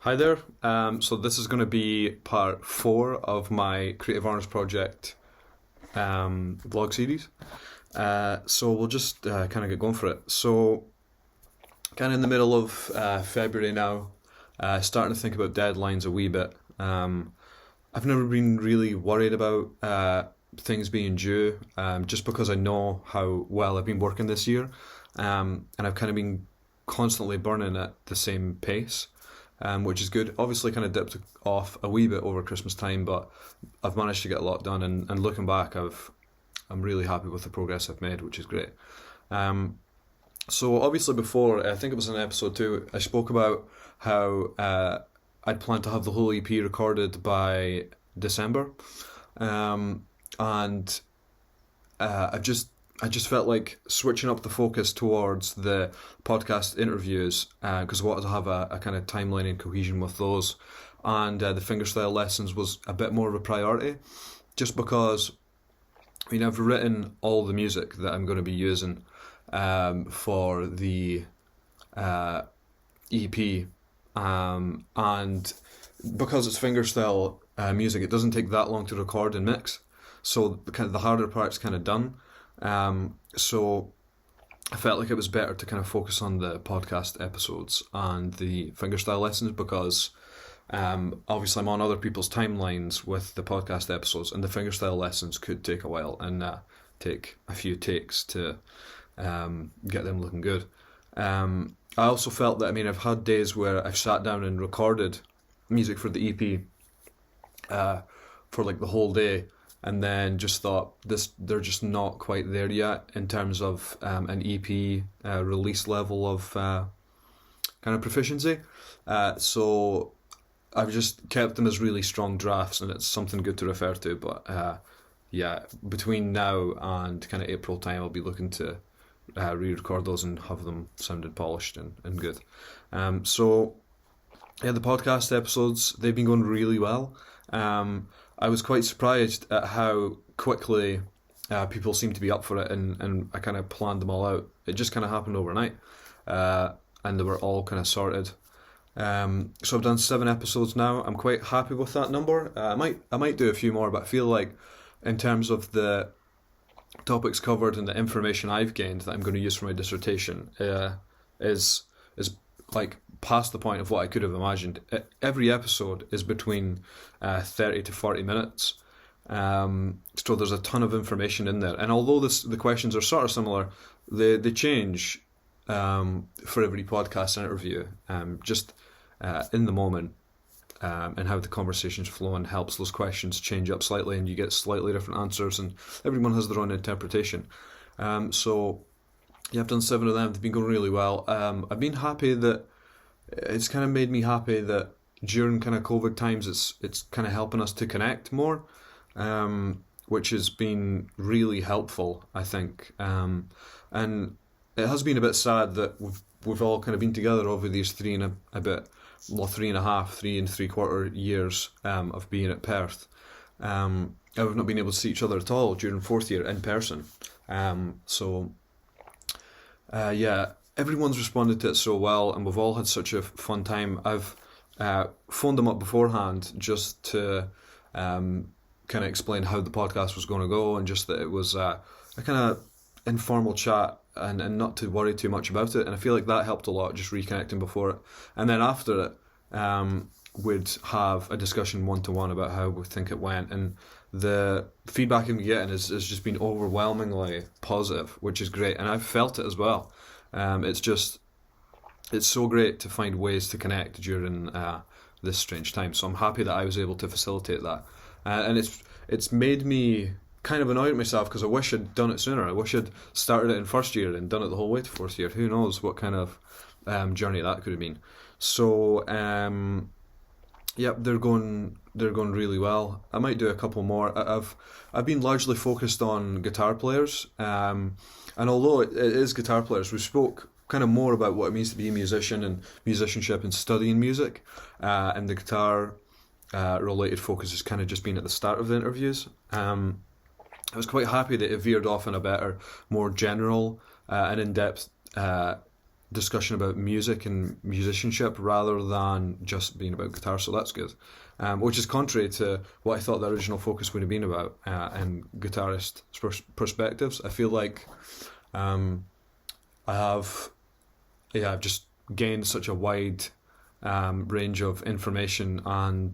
Hi there. So this is going to be part 4 of my Creative Artists Project vlog series. So we'll just kind of get going for it. So kind of in the middle of February now, starting to think about deadlines a wee bit. I've never been really worried about things being due, just because I know how well I've been working this year, and I've kind of been constantly burning at the same pace. Which is good. Obviously, kind of dipped off a wee bit over Christmas time, but I've managed to get a lot done. And looking back, I'm really happy with the progress I've made, which is great. So obviously, before I think it was in episode 2, I spoke about how I'd planned to have the whole EP recorded by December, and I just felt like switching up the focus towards the podcast interviews, because I wanted to have a kind of timeline and cohesion with those, and the fingerstyle lessons was a bit more of a priority, just because I've written all the music that I'm going to be using for the EP, and because it's fingerstyle music, it doesn't take that long to record and mix, so the harder part's kind of done. So I felt like it was better to kind of focus on the podcast episodes and the fingerstyle lessons, because obviously I'm on other people's timelines with the podcast episodes, and the fingerstyle lessons could take a while and take a few takes to get them looking good. I also felt that, I've had days where I've sat down and recorded music for the EP for like the whole day, and then just thought they're just not quite there yet in terms of an EP release level of kind of proficiency. So I've just kept them as really strong drafts, and it's something good to refer to. But between now and kind of April time, I'll be looking to re-record those and have them sounded polished and good. So the podcast episodes, they've been going really well. I was quite surprised at how quickly people seem to be up for it, and I kind of planned them all out. It just kind of happened overnight, and they were all kind of sorted. So I've done 7 episodes now. I'm quite happy with that number. I might do a few more, but I feel like in terms of the topics covered and the information I've gained that I'm going to use for my dissertation is like past the point of what I could have imagined. Every episode is between 30 to 40 minutes. So there's a ton of information in there. And although the questions are sort of similar, they change for every podcast interview, just in the moment, and how the conversation's flowing helps those questions change up slightly, and you get slightly different answers, and everyone has their own interpretation. So I've done 7 of them. They've been going really well. I've been happy that it's kind of made me happy that during kind of COVID times, it's kind of helping us to connect more, which has been really helpful, I think. And it has been a bit sad that we've all kind of been together over these 3.5 years of being at Perth. And we've not been able to see each other at all during 4th year in person. Everyone's responded to it so well, and we've all had such a fun time. I've phoned them up beforehand just to kind of explain how the podcast was going to go, and just that it was a kind of informal chat, and not to worry too much about it. And I feel like that helped a lot, just reconnecting before it. And then after it, we'd have a discussion one-to-one about how we think it went. And the feedback I'm getting has just been overwhelmingly positive, which is great. And I've felt it as well. It's so great to find ways to connect during this strange time. So I'm happy that I was able to facilitate that, and it's made me kind of annoyed at myself, because I wish I'd done it sooner. I wish I'd started it in 1st year and done it the whole way to 4th year. Who knows what kind of journey that could have been. So they're going really well. I might do a couple more. I've been largely focused on guitar players, and although it is guitar players, we spoke kind of more about what it means to be a musician and musicianship and studying music, and the guitar related focus has kind of just been at the start of the interviews. I was quite happy that it veered off in a better, more general and in-depth discussion about music and musicianship rather than just being about guitar, so that's good. Which is contrary to what I thought the original focus would have been about in guitarist perspectives. I feel like I've just gained such a wide range of information and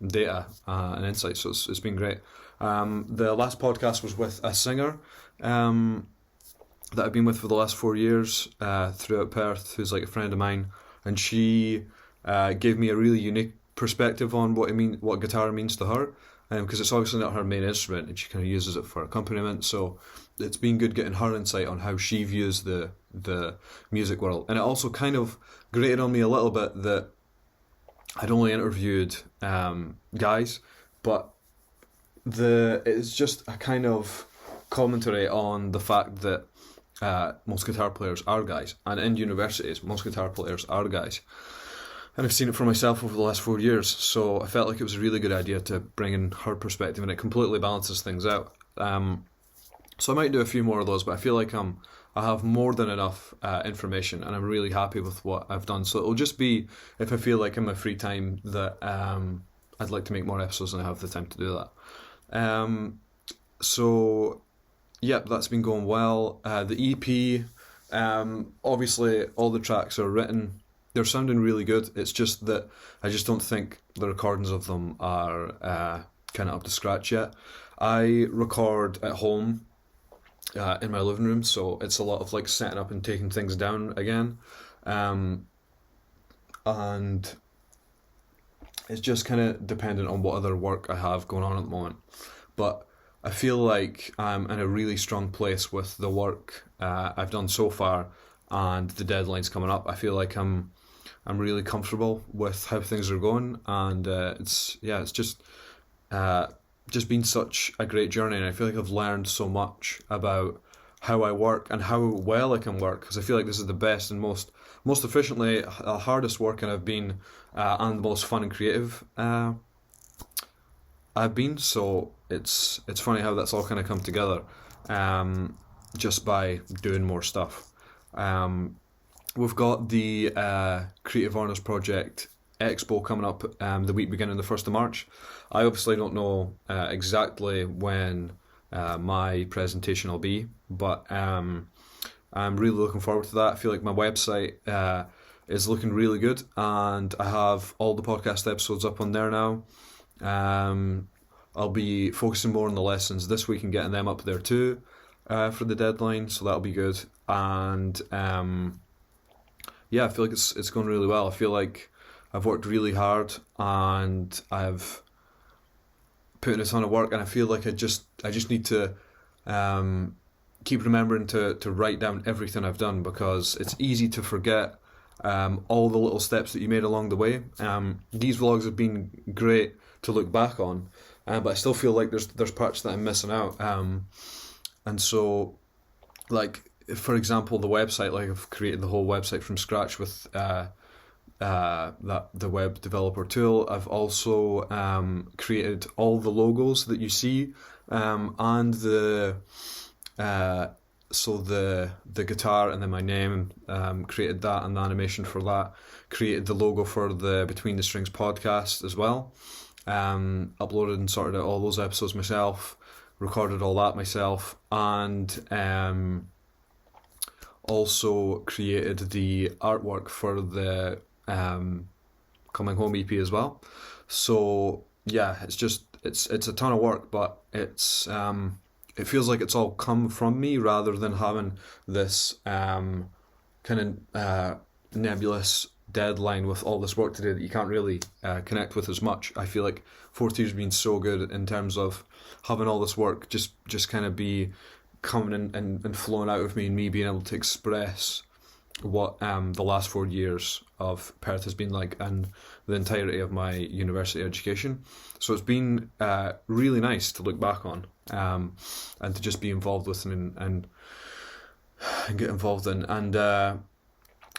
data and insights, so it's been great. The last podcast was with a singer that I've been with for the last 4 years throughout Perth, who's like a friend of mine, and she gave me a really unique perspective on what guitar means to her, because it's obviously not her main instrument, and she kind of uses it for accompaniment. So it's been good getting her insight on how she views the music world, and it also kind of grated on me a little bit that I'd only interviewed guys, but it's just a kind of commentary on the fact that most guitar players are guys, and in universities most guitar players are guys, and I've seen it for myself over the last 4 years, so I felt like it was a really good idea to bring in her perspective, and it completely balances things out. So I might do a few more of those, but I feel like I have more than enough information, and I'm really happy with what I've done. So it'll just be if I feel like in my free time that I'd like to make more episodes and I have the time to do that. So yep, that's been going well. The EP, obviously all the tracks are written. They're sounding really good. It's just that I just don't think the recordings of them are kind of up to scratch yet. I record at home in my living room, so it's a lot of like setting up and taking things down again, and it's just kind of dependent on what other work I have going on at the moment. But I feel like I'm in a really strong place with the work I've done so far and the deadlines coming up. I feel like I'm really comfortable with how things are going, and it's just been such a great journey, and I feel like I've learned so much about how I work and how well I can work, because I feel like this is the best and most efficiently, hardest working I've been, and the most fun and creative I've been. So it's funny how that's all kind of come together just by doing more stuff. We've got the Creative Honours Project Expo coming up the week beginning the 1st of March. I obviously don't know exactly when my presentation will be, but I'm really looking forward to that. I feel like my website is looking really good, and I have all the podcast episodes up on there now. I'll be focusing more on the lessons this week and getting them up there too for the deadline, so that'll be good. And I feel like it's going really well. I feel like I've worked really hard and I've put in a ton of work, and I feel like I just need to keep remembering to write down everything I've done, because it's easy to forget all the little steps that you made along the way. These vlogs have been great to look back on, but I still feel like there's parts that I'm missing out. And so, like, for example, the website, like I've created the whole website from scratch with the web developer tool. I've also created all the logos that you see, and the guitar and then my name, created that and the animation for that. Created the logo for the Between the Strings podcast as well. Uploaded and sorted out all those episodes myself. Recorded all that myself, and also created the artwork for the Coming Home EP as well. So yeah, it's a ton of work, but it feels like it's all come from me rather than having this kind of nebulous deadline with all this work to do that you can't really connect with as much. I feel like fourth year's been so good in terms of having all this work just kind of be coming in and flowing out of me, and me being able to express what the last 4 years of Perth has been like, and the entirety of my university education. So it's been really nice to look back on, and to just be involved with and get involved in. And I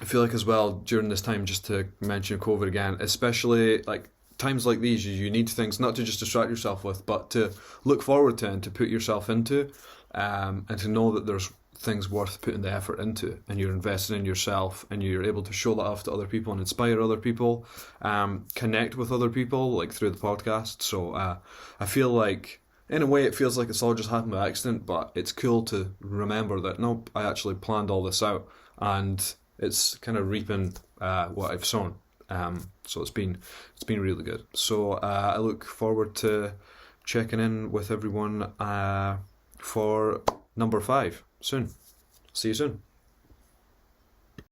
feel like as well during this time, just to mention COVID again, especially like times like these, you need things not to just distract yourself with, but to look forward to and to put yourself into, and to know that there's things worth putting the effort into, and you're investing in yourself, and you're able to show that off to other people and inspire other people, connect with other people like through the podcast. So I feel like, in a way, it feels like it's all just happened by accident, but it's cool to remember that nope, I actually planned all this out, and it's kind of reaping what I've sown. So it's been really good. So I look forward to checking in with everyone for number 5 soon. See you soon.